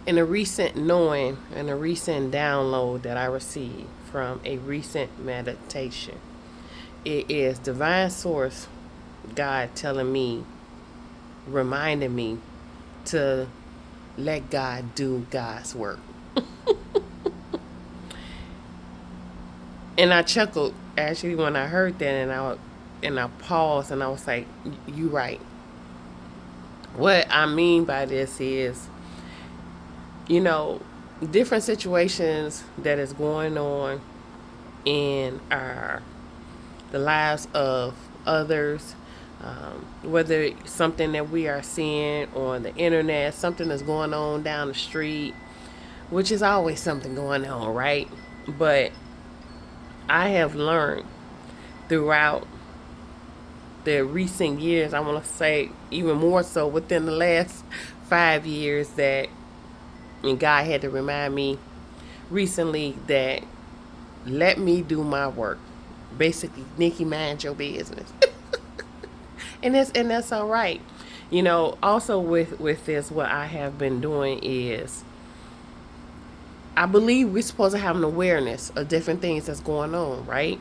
In a recent knowing and a recent download that I received from a recent meditation, it is divine source, God telling me, reminding me to let God do God's work. And I chuckled actually when I heard that, and I paused and I was like, "You right." What I mean by this is, you know, different situations that is going on in our the lives of others, whether it's something that we are seeing on the internet, something that's going on down the street, which is always something going on, right? But I have learned throughout the recent years, I want to say even more so within the last 5 years, that, and God had to remind me recently that let me do my work. Basically, Nikki, mind your business. And that's all right. Also with this, what I have been doing is, I believe we're supposed to have an awareness of different things that's going on, right?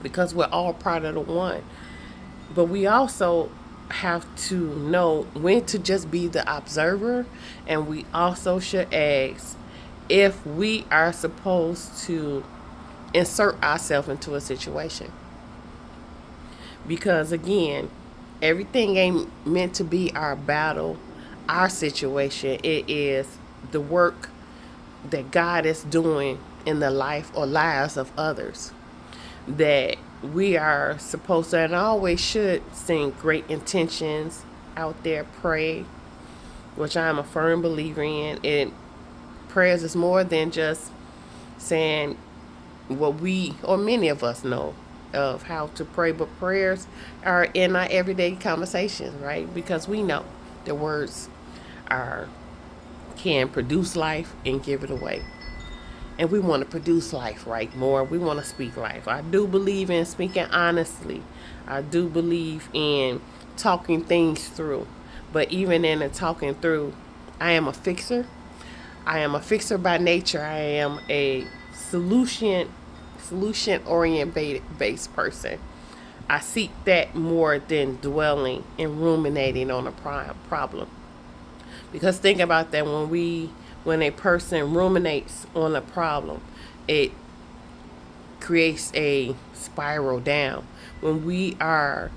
Because we're all part of the one. But we also have to know when to just be the observer, and we also should ask if we are supposed to insert ourselves into a situation. Because again, everything ain't meant to be our battle, our situation. It is the work that God is doing in the life or lives of others, that we are supposed to, and I always should, sing great intentions out there, pray, which I am a firm believer in. Prayers is more than just saying what we, or many of us, know of how to pray, but prayers are in our everyday conversations, right? Because we know the words are can produce life and give it away. And we want to produce life, right? More. We want to speak life. I do believe in speaking honestly. I do believe in talking things through. But even in the talking through, I am a fixer. I am a fixer by nature. I am a solution oriented based person. I seek that more than dwelling and ruminating on a problem. Because think about that, when a person ruminates on a problem, it creates a spiral down. When we are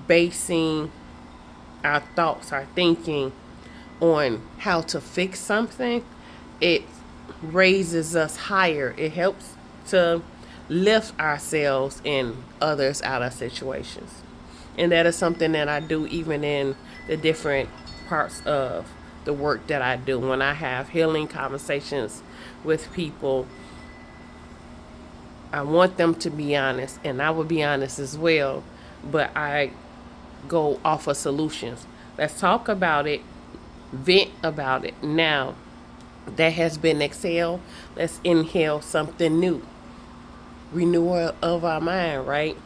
basing our thoughts, our thinking on how to fix something, it raises us higher. It helps to lift ourselves and others out of situations. And that is something that I do even in the different parts of the work that I do. When I have healing conversations with people, I want them to be honest, and I will be honest as well, but I go off of solutions. Let's talk about it, vent about it. Now that has been exhaled, let's inhale something new. Renewal of our mind, right?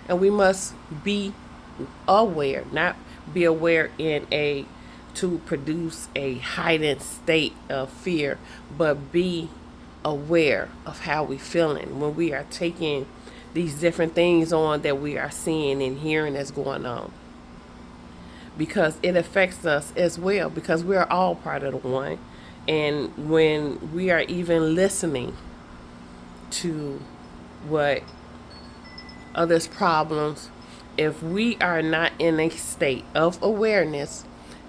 And we must be aware, not be aware in a to produce a heightened state of fear, but be aware of how we feeling when we are taking these different things on that we are seeing and hearing that's going on, because it affects us as well, because we are all part of the one. And when we are even listening to what others' problems, if we are not in a state of awareness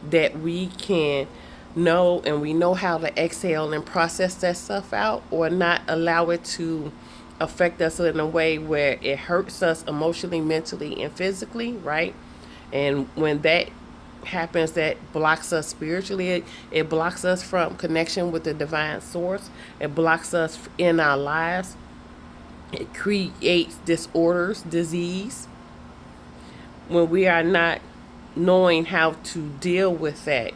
that we can know, and we know how to exhale and process that stuff out, or not allow it to affect us in a way where it hurts us emotionally, mentally, and physically, right? And when that happens, that blocks us spiritually. It blocks us from connection with the divine source. It blocks us in our lives. It creates disorders, disease, when we are not knowing how to deal with that,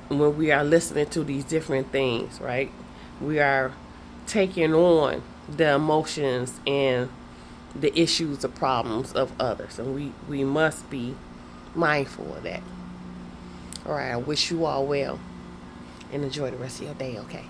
when we are listening to these different things, right? We are taking on the emotions and the issues, the problems of others, and we must be mindful of that. All right, I wish you all well and enjoy the rest of your day, okay?